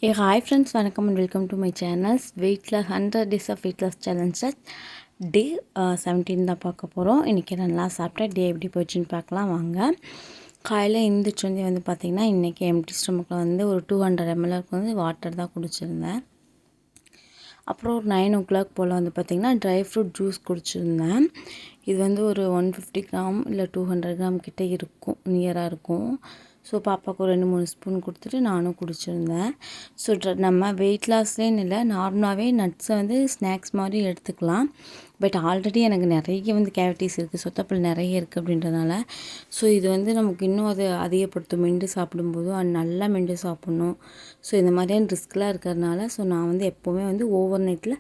Hey, hi friends, welcome and welcome to my channels. Weight loss 100 days of weight loss challenges டே 17 தான் பார்க்க போகிறோம். இன்றைக்கி நல்லா சாப்பிட்டேன். டே எப்படி போச்சுன்னு பார்க்கலாம் வாங்க. காலையில் எழுந்திரிச்சு வந்து பார்த்திங்கன்னா இன்றைக்கி எம்டி ஸ்டொமக்கில் வந்து ஒரு 200 ml வந்து வாட்டர் தான் குடிச்சிருந்தேன். அப்புறம் ஒரு 9 o'clock போல் வந்து பார்த்திங்கன்னா ட்ரை ஃப்ரூட் ஜூஸ் குடிச்சிருந்தேன். இது வந்து ஒரு 150 கிராம் இல்லை 200 கிராம் கிட்டே இருக்கும், நியராக இருக்கும். ஸோ பாப்பாவுக்கு ஒரு 2-3 ஸ்பூன் கொடுத்துட்டு நானும் குடிச்சிருந்தேன். ஸோ நம்ம வெயிட் லாஸ்லேன்னு இல்லை, நார்மலாகவே நட்ஸை வந்து ஸ்நாக்ஸ் மாதிரி எடுத்துக்கலாம். பட் ஆல்ரெடி எனக்கு நிறைய வந்து கேவிட்டிஸ் இருக்குது, சொத்தப்பல் நிறைய இருக்குது அப்படின்றதுனால ஸோ இது வந்து நமக்கு இன்னும் அது அதிகப்படுத்தும். மெண்டு சாப்பிடும்போதும் அது நல்லா மெண்டு சாப்பிட்ணும். ஸோ இந்த மாதிரியான ரிஸ்க்லாம் இருக்கிறதுனால ஸோ நான் வந்து எப்போவுமே வந்து ஓவர் நைட்டில்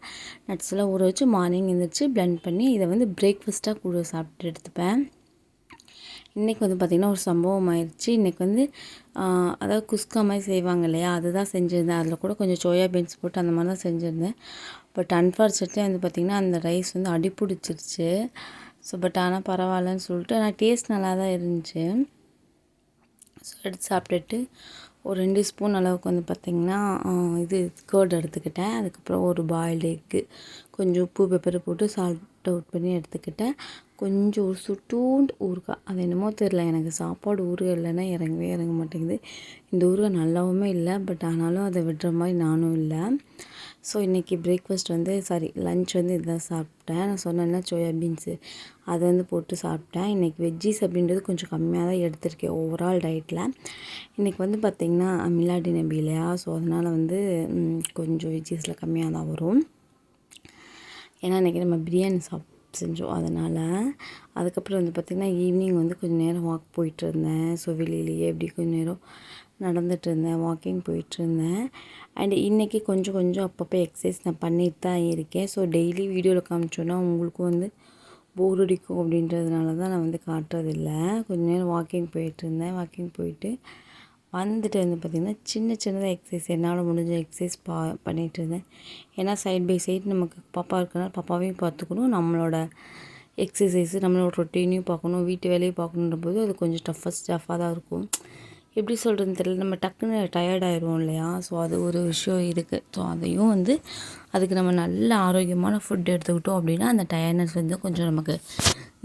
நட்ஸ்லாம் ஊற வச்சு மார்னிங் எழுந்திரிச்சு பிளெண்ட் பண்ணி இதை வந்து பிரேக்ஃபாஸ்ட்டாக கூட சாப்பிட்டு எடுத்துப்பேன். இன்றைக்கி வந்து பார்த்திங்கன்னா ஒரு சம்பவம் ஆயிடுச்சு. இன்றைக்கி வந்து அதாவது குஸ்கா மாதிரி செய்வாங்க இல்லையா, அதுதான் செஞ்சுருந்தேன். அதில் கூட கொஞ்சம் சோயா பீன்ஸ் போட்டு அந்த மாதிரி தான் செஞ்சுருந்தேன். பட் அன்ஃபார்ச்சுனேட்லி வந்து பார்த்திங்கன்னா அந்த ரைஸ் வந்து அடிப்பிடிச்சிருச்சு. ஸோ பட் ஆனால் பரவாயில்லன்னு சொல்லிட்டு ஆனால் டேஸ்ட் நல்லா தான் இருந்துச்சு. ஸோ எடுத்து சாப்பிட்டுட்டு ஒரு 2 ஸ்பூன் அளவுக்கு வந்து பார்த்திங்கன்னா இது கர்ட் எடுத்துக்கிட்டேன். அதுக்கப்புறம் ஒரு பாயில்டு எக்கு, கொஞ்சம் உப்பு பெப்பர் போட்டு சால்ட் அவுட் பண்ணி எடுத்துக்கிட்டேன். கொஞ்சம் ஒரு சுட்டூண்டு ஊறுகாய், அது என்னமோ தெரில, எனக்கு சாப்பாடு ஊறுகாய் இல்லைன்னா இறங்க மாட்டேங்குது. இந்த ஊறுகாய் நல்லாவுமே இல்லை, பட் ஆனாலும் அதை விடுற மாதிரி நானும் இல்லை. ஸோ இன்றைக்கி பிரேக்ஃபாஸ்ட் வந்து லன்ச் வந்து இதுதான் சாப்பிட்டேன். நான் சொன்னேன்னா சோயா பீன்ஸு அதை வந்து போட்டு சாப்பிட்டேன். இன்றைக்கி வெஜ்ஜீஸ் அப்படின்றது கொஞ்சம் கம்மியாக தான் எடுத்திருக்கேன் ஓவரால் டயட்டில். இன்றைக்கி வந்து பார்த்திங்கன்னா மிலாடி நபி இல்லையா, ஸோ அதனால் வந்து கொஞ்சம் வெஜ்ஜீஸில் கம்மியாக தான் வரும். ஏன்னா இன்றைக்கி நம்ம பிரியாணி செஞ்சோம் அதனால். அதுக்கப்புறம் வந்து பார்த்திங்கன்னா ஈவினிங் வந்து கொஞ்சம் நேரம் வாக் போயிட்டுருந்தேன். ஸோ வெளியிலேயே எப்படி கொஞ்சம் நேரம் நடந்துகிட்டு இருந்தேன், வாக்கிங் போயிட்டுருந்தேன். அண்ட் இன்றைக்கி கொஞ்சம் அப்பப்போ எக்ஸசைஸ் நான் பண்ணிட்டு தான் இருக்கேன். ஸோ டெய்லி வீடியோவில் காமிச்சோன்னா உங்களுக்கும் வந்து போர் அடிக்கும் அப்படின்றதுனால தான் நான் வந்து காட்டுறதில்ல. கொஞ்சம் நேரம் வாக்கிங் போயிட்டுருந்தேன். வாக்கிங் போயிட்டு வந்துட்டு வந்து பார்த்திங்கன்னா சின்னதாக எக்ஸசைஸ் என்னால் முடிஞ்ச எக்ஸசைஸ் பண்ணிகிட்டு இருந்தேன். ஏன்னா சைட் பை சைடு நமக்கு பாப்பா இருக்கிறனால பாப்பாவையும் பார்த்துக்கணும், நம்மளோட எக்ஸசைஸு நம்மளோட ரொட்டீனையும் பார்க்கணும், வீட்டு வேலையும் பார்க்கணுன்ற போது அது கொஞ்சம் டஃப்பாக தான் இருக்கும். எப்படி சொல்கிறதுன்னு தெரியல, நம்ம டக்குன்னு டயர்ட் ஆயிடுவோம் இல்லையா. ஸோ அது ஒரு விஷயம் இருக்குது. ஸோ அதையும் வந்து அதுக்கு நம்ம நல்ல ஆரோக்கியமான ஃபுட் எடுத்துக்கிட்டோம் அப்படின்னா அந்த டயர்ட்னஸ் வந்து கொஞ்சம் நமக்கு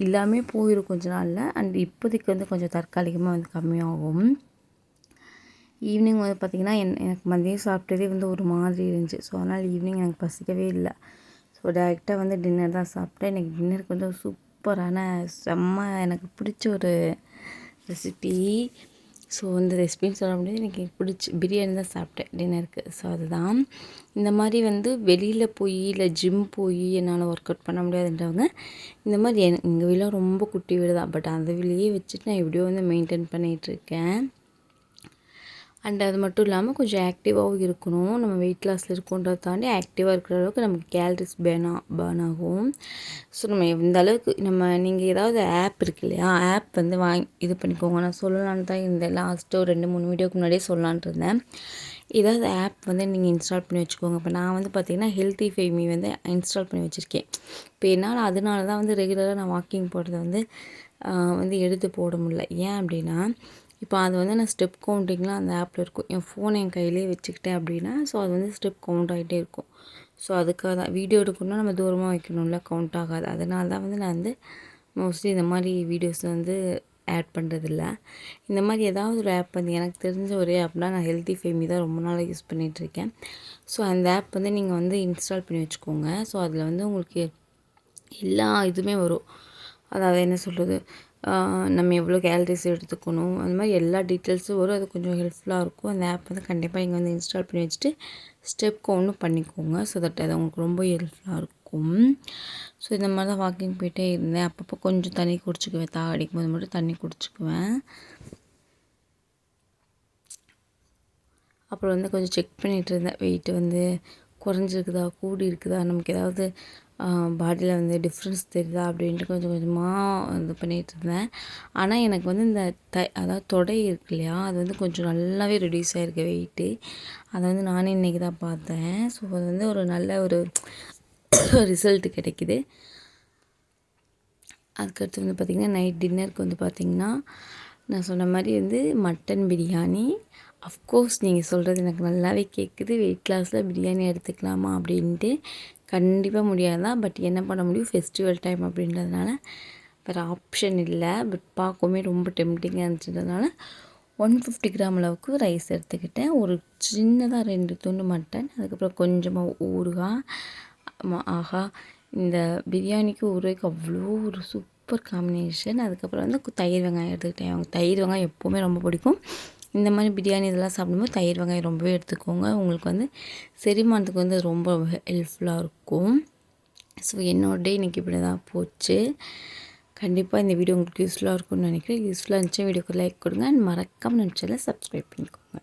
எல்லாமே போயிடும் கொஞ்ச நாளில். அண்ட் இப்போதைக்கு வந்து கொஞ்சம் தற்காலிகமாக வந்து கம்மியாகும். ஈவினிங் வந்து பார்த்திங்கன்னா எனக்கு மதியம் சாப்பிட்டதே வந்து ஒரு மாதிரி இருந்துச்சு. ஸோ அதனால் ஈவினிங் எனக்கு பசிக்கவே இல்லை. ஸோ டைரெக்டாக வந்து டின்னர் தான் சாப்பிட்டேன். எனக்கு டின்னருக்கு வந்து சூப்பரான எனக்கு பிடிச்ச ஒரு ரெசிபி. ஸோ வந்து ரெசிபின்னு சொல்ல முடியாது, எனக்கு பிடிச்சி பிரியாணி தான் சாப்பிட்டேன் டின்னருக்கு. ஸோ அதுதான் இந்த மாதிரி வந்து வெளியில் போய் இல்லை ஜிம் போய் என்னால் ஒர்க் அவுட் பண்ண முடியாதுன்றவங்க இந்த மாதிரி எங்கள் வீட்டில் ரொம்ப குட்டி வீடு தான், பட் அந்த வீட்லேயே வச்சுட்டு நான் எப்படியோ வந்து மெயின்டைன் பண்ணிகிட்ருக்கேன். அண்ட் அது மட்டும் இல்லாமல் கொஞ்சம் ஆக்டிவாகவும் இருக்கணும். நம்ம வெயிட் லாஸில் இருக்கோன்றதை தாண்டி ஆக்டிவாக இருக்கிற அளவுக்கு நமக்கு கேலரிஸ் பேர்ன் ஆகும். ஸோ நம்ம இந்த அளவுக்கு நீங்கள் ஏதாவது ஆப் இருக்கு இல்லையா, ஆப் வந்து இது பண்ணிக்கோங்க. நான் சொல்லலான்னு தான் இந்த லாஸ்ட்டு ஒரு 2-3 வீடியோக்கு முன்னாடியே சொல்லலான்ட்டு இருந்தேன். ஏதாவது ஆப் வந்து நீங்கள் இன்ஸ்டால் பண்ணி வச்சுக்கோங்க. இப்போ நான் வந்து பார்த்திங்கன்னா ஹெல்த்திஃபை மீ வந்து இன்ஸ்டால் பண்ணி வச்சுருக்கேன். இப்போ என்னால் அதனால தான் வந்து ரெகுலராக நான் வாக்கிங் போகிறத வந்து எடுத்து போட முடியல. ஏன் அப்படின்னா இப்போ அது வந்து நான் ஸ்டெப் கவுண்டிங்லாம் அந்த ஆப்பில் இருக்கும். என் ஃபோனை என் கையிலே வச்சுக்கிட்டேன் அப்படின்னா ஸோ அது வந்து ஸ்டெப் கவுண்ட் ஆகிட்டே இருக்கும். ஸோ அதுக்காக தான் வீடியோ எடுக்கணும்னா நம்ம தூரமாக வைக்கணும்ல, கவுண்ட் ஆகாது. அதனால தான் வந்து நான் வந்து மோஸ்ட்லி இந்த மாதிரி வீடியோஸ் வந்து ஆட் பண்ணுறதில்ல. இந்த மாதிரி ஏதாவது ஒரு ஆப் வந்து எனக்கு தெரிஞ்ச ஒரே ஆப்னால் நான் ஹெல்த்திஃபை மீ தான் ரொம்ப நாளாக யூஸ் பண்ணிகிட்ருக்கேன். ஸோ அந்த ஆப் வந்து நீங்கள் வந்து இன்ஸ்டால் பண்ணி வச்சுக்கோங்க. ஸோ அதில் வந்து உங்களுக்கு எல்லா இதுவுமே வரும். அதாவது என்ன சொல்கிறது, நம்ம எவ்வளோ கேலரிஸ் எடுத்துக்கணும் அந்த மாதிரி எல்லா டீட்டெயில்ஸும் வரும். அது கொஞ்சம் ஹெல்ப்ஃபுல்லாக இருக்கும். அந்த ஆப் வந்து கண்டிப்பாக நீங்கள் வந்து இன்ஸ்டால் பண்ணி வச்சுட்டு ஸ்டெப் கவுண்டும் பண்ணிக்கோங்க. ஸோ தட் அது உங்களுக்கு ரொம்ப ஹெல்ப்ஃபுல்லாக இருக்கும். ஸோ இந்த மாதிரி தான் வாக்கிங் போயிட்டே இருந்தேன். அப்பப்போ கொஞ்சம் தண்ணி குடிச்சிக்குவேன், அடிக்கும் போது மட்டும் தண்ணி குடிச்சிக்குவேன். அப்புறம் வந்து கொஞ்சம் செக் பண்ணிகிட்டு இருந்தேன், வெயிட்டு வந்து குறைஞ்சிருக்குதா கூடி இருக்குதா, நமக்கு ஏதாவது பாடியில் வந்து டிஃப்ரென்ஸ் தெரியுதா அப்படின்ட்டு கொஞ்சம் கொஞ்சமாக இது பண்ணிகிட்டு இருந்தேன். ஆனால் எனக்கு வந்து இந்த அதாவது தொடை இருக்கு இல்லையா, அது வந்து கொஞ்சம் நல்லாவே ரெடியூஸ் ஆகிருக்கு வெயிட்டு. அதை வந்து நானே இன்றைக்கி தான் பார்த்தேன். ஸோ அது வந்து ஒரு நல்ல ஒரு ரிசல்ட் கிடைக்கிது. அதுக்கடுத்து வந்து பார்த்திங்கன்னா நைட் டின்னருக்கு வந்து பார்த்திங்கன்னா நான் சொன்ன மாதிரி வந்து மட்டன் பிரியாணி, அஃப்கோர்ஸ் நீங்கள் சொல்கிறது எனக்கு நல்லாவே கேட்குது. வெயிட் லாஸில் பிரியாணி எடுத்துக்கலாமா அப்படின்ட்டு. கண்டிப்பாக முடியாதான். பட் என்ன பண்ண முடியும், ஃபெஸ்டிவல் டைம் அப்படின்றதுனால வேறு ஆப்ஷன் இல்லை. பட் பார்க்கவுமே ரொம்ப டெம்டிங்காக இருந்துச்சுன்றதுனால 150 கிராம் அளவுக்கு ரைஸ் எடுத்துக்கிட்டேன். ஒரு சின்னதாக 2 துண்டு மட்டன், அதுக்கப்புறம் கொஞ்சமாக ஊறுகாய். ஆஹா, இந்த பிரியாணிக்கு ஊறுகாய்க்கு அவ்வளோ ஒரு சூப்பர் காம்பினேஷன். அதுக்கப்புறம் வந்து தயிர் வெங்காயம் எடுத்துக்கிட்டேன். அவங்க தயிர் வெங்காயம் எப்போவுமே ரொம்ப பிடிக்கும். இந்த மாதிரி பிரியாணி இதெல்லாம் சாப்பிடும்போது தயிர் வெங்காயம் ரொம்பவே எடுத்துக்கோங்க. உங்களுக்கு வந்து செரிமானத்துக்கு வந்து அது ரொம்ப ஹெல்ப்ஃபுல்லாக இருக்கும். ஸோ என்னோட டே இன்றைக்கி இப்படி தான் போச்சு. கண்டிப்பாக இந்த வீடியோ உங்களுக்கு யூஸ்ஃபுல்லாக இருக்கும்னு நினைக்கிறேன். யூஸ்ஃபுல்லாக இருந்துச்சு வீடியோக்கு லைக் கொடுங்க. அண்ட் மறக்காமல் நம்ம சேனலை சப்ஸ்கிரைப் பண்ணிக்கோங்க.